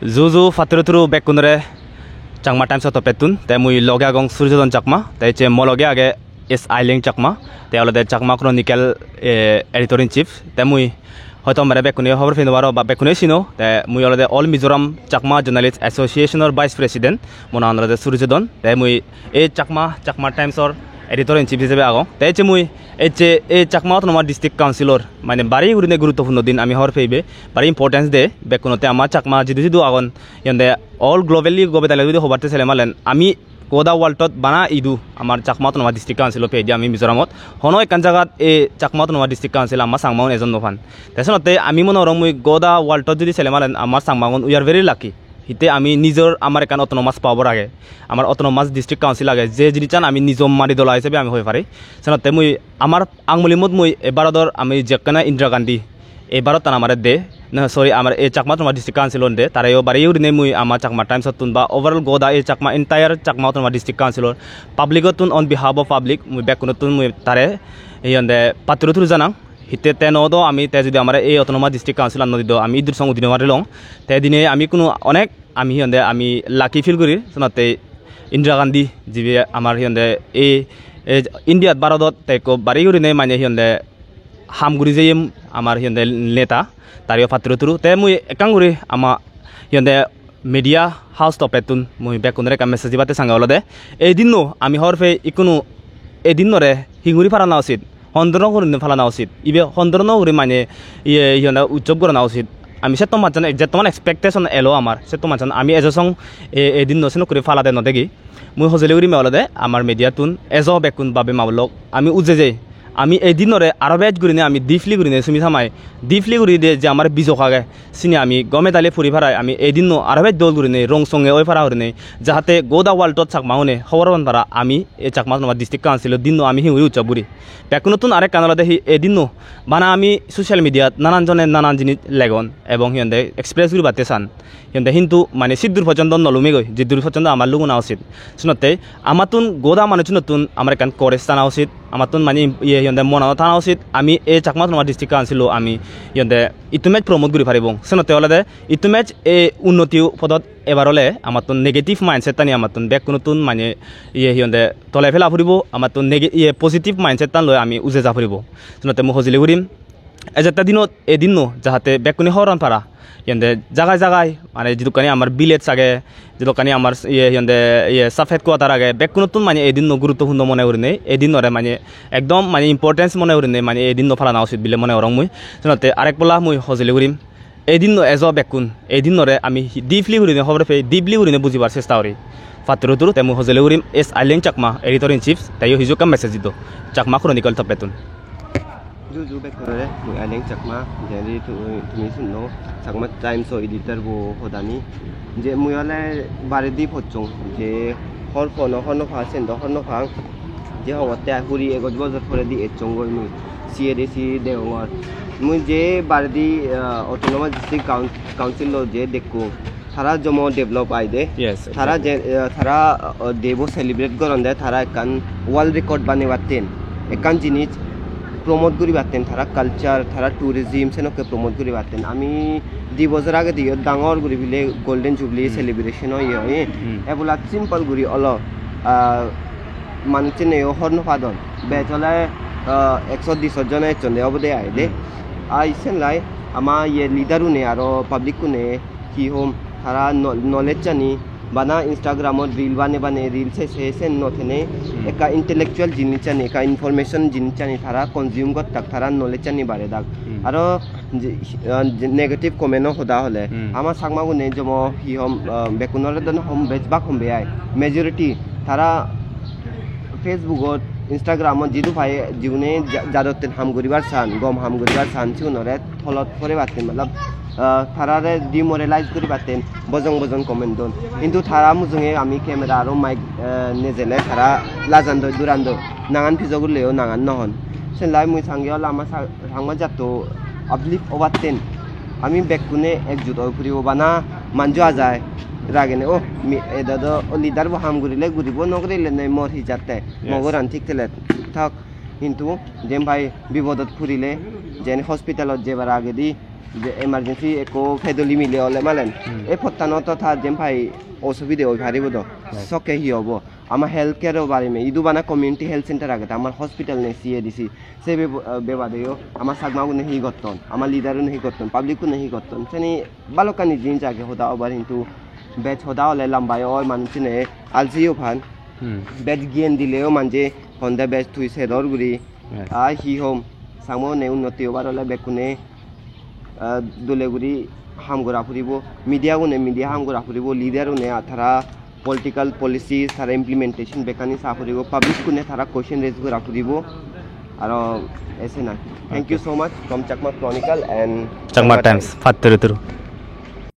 Zuzu Fatrutru Bekunre Changma Times of Petun, te mui loge agong Surjodon Chakma, te che mologe age is Ailing Chakma, te alode Chakma Chronicle editor in chief, te mui হয়তো আমরা বেকুনে খবর ফিন বারো বা বেকুনে চিনো তে মুই already all Mizoram Chakma journalist এসোসিয়েশনের vice president মনে আনরাদে সূর্যদন তে মুই এই চাকমা টাইমসর এডিটর ইন চিফ হিসেবে আগো তে যে মুই এই চাকমা তোমার ডিস্ট্রিক্ট কাউন্সিলর মানে বাড়ি গুরিনে গুরুত্বপূর্ণ দিন আমি হর ফেইবে বাড়ি ইম্পর্টেন্স দে বেকুনতে আমার চাকমা জিদু আগন ইয়ান্দে অল গ্লোবালি গোবেদালে যদি হবারতে ছেলে মালেন আমি কোদা ওয়ার্ল্ডত বানা ইদু আমার চাকমা তোমার ডিস্ট্রিক্ট কাউন্সিলর পেয়ে আমি মিজোরামত হনো একান জায়গাত এই চাকমা তোমার ডিস্ট্রিক্ট কাউন্সিল আমার সাংমাউন এজন নফান তেসনতে আমি মনে রং মুই গোদা ওয়ার্ল্ডত যদি ছেলে মালেন আমার সাংমাউন উই আর ভেরি লাকি হিতে আমি নিজের আমার এখান অটোনমাস পাওয়ার আগে আমার অটোনমাস ডিস্ট্রিক্ট কাউন্সিল আগে যে জিনিস চান আমি নিজম মারি দলা হিসেবে আমি হয়ে পারি সেনতে মুই আমার আঙুলিমত মুই এবারদর আমি যেখানে ইন্দিরা গান্ধী এবারত তান আমার দে না সরি আমার এই চাকমা তোমার ডিস্ট্রিক্ট কাউন্সিলর দে তারাও বাড়িও নে মুই আমার চাকমা টাইমস তুন বা ওভারঅল গোদা এই চাকমা এন্টায়ার চাকমা তোমার ডিস্ট্রিক্ট কাউন্সিলর পাবলিকতুন অন বিহাফ অফ পাবলিক মুই বেকুনতুন মুই তারে এই পাত্রতুর জানাং হিতে তে নদ আমি তে যদি আমার এই অটোনমাস ডিস্ট্রিক্ট কাউন্সিল নদী আমি ইদুর সঙ্গে দিনে মারি লং তে দিনে আমি কোনো অনেক আমি আমি লাকি ফিল করি শোনাতে ইন্দিরা গান্ধী যিবি আমার এই ইন্ডিয়াত ভারতত তেকো বাড়ি নে মানে হামগুড়ি যে আমার নেতা তারিও পাত্রতুরু তে মুই একাঙ্গুরি আমার মিডিয়া হাউস টপেতুন মুই বেকুনরে কাম মেসেজ দিবাতে সাঙ্গা হলো দে এই দিনও আমি হরফে ইকুনো এই দিনরে হিঙ্গুরি ফালানা উচিত হন্দরন করে ফালানা উচিত ইবে হন্দরন করে মানে উৎসব করানো উচিত আমি সে তোমার জানো যে তোমার এক্সপেকটেশন এলো আমার সে তোমার জানো আমি এজসং এদিন নসেন করে ফালা দে নদেগি মুই হজলে উড়ি মেওলা দে আমার মিডিয়াতুন এজ বেকুন বাবে মাবলক আমি উজে যাই আমি এই দিনরে আরো বেজ গুরিনে আমি ডিফলি গুরিনে সুমি সামাই ডিফলি গুরি দে যে আমার বিজক আগে সিনে আমি গমে দালে ফুরি ফারাই আমি এই দিন আরো বেজ দল গুরিনে রং সঙ্গে ওই ফারা হরিনে যাহাতে গোদা ওয়ার্ল্ডত চাকমাউনে খবরন পারা আমি এই চাকমা তোমার ডিস্ট্রিক্ট কাউন্সিল দিন আমি হিউরি উৎসব বুড়ি বেক নতুন আরেক কানলা দেখি এই দিন বানা আমি সোশ্যাল মিডিয়াত নানান জনে নানান জিনিস লেগন এবং সিহঁতে এক্সপ্রেস গুরি বাতে চান সিহঁতে কিন্তু মানে সিদ্ধুর পর্যন্ত নলুমে গই জিদ্দুর পর্যন্ত আমার লুগুন উচিত শুনতে আমার তুন গোদা মানুষ নতুন আমার এখান করেজ টানা উচিত আমার তুন মানে মনে থানা উচিত আমি এই চাকমা তোমার ডিস্ট্রিক্ট কাউন্সিল আমি ইটো মেচ প্রমোট করে পারিব শুনতে হলে ইটো মেচ এই উন্নতি পদত এবার হলে আমার তো নেগেটিভ মাইন্ডসেট টানি আমার তো বেক নতুন মানে তলাই ফেলা ফুরিব আমার তো পজিটিভ মাইন্ডসেট টান লৈ আমি উজে যা ফুরিব শুনতে মই সজিলে ঘুরিম এজেটা দিনত এদিন যাহাতে বেকুনি হরণ পারা জায়গায় জায়গায় মানে যেটুকানি আমার বিলেজ আগে যেটুকানি আমার সাফেদ কোয়াতার আগে বেক নতুন মানে এদিন গুরুত্বপূর্ণ মনে করি নেই এদিনরে মানে একদম মানে ইম্পর্টেন্স মনে করি নেই মানে এদিন ফালানা উচিত বলে মনে করং মুই শুনতে আরেক বলা মুই সজিলে ঘুরিম এদিন এজ বেকুন এদিনরে আমি ডিপলি ঘুরিনে খবর পেয়ে ডিপলি ঘুরিনে বুঝিবার চেষ্টা করি পাত্রতুর তে মুই সজিলে ঘুরিম S Ailing Chakma editor in chief তাইও হিজো কাম মেসেজ দিত চাকমা ক্রনিকল থপেতুন Juju bekunre mui aleng chakma jari tumi sunno chakma times o editor bo hodani je mui ole baredi photchong je hor phono honno pha sen do honno phang je hote huri egoj bojor phore di echongoi mui CADC deongor mui je baredi autonomous district council lo je dekko thara jomo develop aide yes thara devo celebrate goronde thara ekan world record bane batten ekan jinis promote করি পারতেন তারা culture তারা tourism সেনকে promote করি পারতেন আমি 2 বছর আগে দিয়ে ডাঙর করি ফেলে গোল্ডেন জুবলি সেলিব্রেশন হয় এগুলা সিম্পল করি অল মানুষ নেই হর্ন ফাদন বেচলে 120 জনে চন্দে অবদে আইদে আইসেন লাই আমার লিডারও নে আর পাবলিকও নে কি হোম তারা নলেজ জানি বানা ইনস্টাগ্রামত রিল বানে রিল সে নথেনে একা ইন্টেলেকচুয়াল জিনিস জানি একা ইনফরমেশন জিনিস জানি তারা কনজিউম করতাক তারা নলেজ জানি বাড়ে দাগ আর নেগেটিভ কমেন্টও সদা হলে আমার সাংমাগুনে জম হি হম বেকুনরে দন হম বেচবাক হম বেয়াই মেজরিটি তারা ফেসবুকত ইনস্টাগ্রামত যিটো ভাই জীবনে যাদতেন হাম করিবার চান গম হাম করিবার চান সিউনরে থলত করে পারতেন মতলব তারারে ডিমোরালাইজ করে পারতেন বজং কমেন্ট দন কিন্তু তারা মুজুঙে আমি ক্যামেরা আর মাইক নেজেলে তারা লাজান্দ দুরান্দ নাঙান ফিজগুলেও নাঙান নহন সেলাই মুই সাঙ্গিয়াল আমার সাংমা যাতো আপলিফ ওবাতেন আমি বেকুনে একজুট ফুরিব বানা মানজু আজায় রাগেনে ও এদাদ ও লিডার বো হাম করিলে ঘুরিব নগরিলে নাই মর হিজাতে মগরান ঠিক তেলে থাক কিন্তু যেম ভাই বিপদত ফুরিলে যেন হসপিটালত যেবার আগে দি যে emergency eko fedoli mile ole malen e pottano to tha jem phai osubide oi pharibo do soke hi hobo ama health care o bare me idu bana community health center agate amar hospital ne CADC se bebadeyo ama sagma gu nahi gotton ama leader nahi gotton public ku nahi gotton seni balokani jin jage hoda obar into batch hoda ole lambayo oi manchine aljiyo phan batch gien dileo manje honda batch thui se dor guri a hi hom samo ne unnoti obar ole bekune Duleguri হামগোরা ফুরিব media গুনে media হামগোরা ফুরিব leader গুনে তারা political policy তারা implementation বেকানি সা ফুরিব পাবলিক গুনে তারা কোশ্চেন রেজ করা ফুরিব আর এসে না thank you so much from Chakma Chronicle and Chakma Times, Fattiruthuru.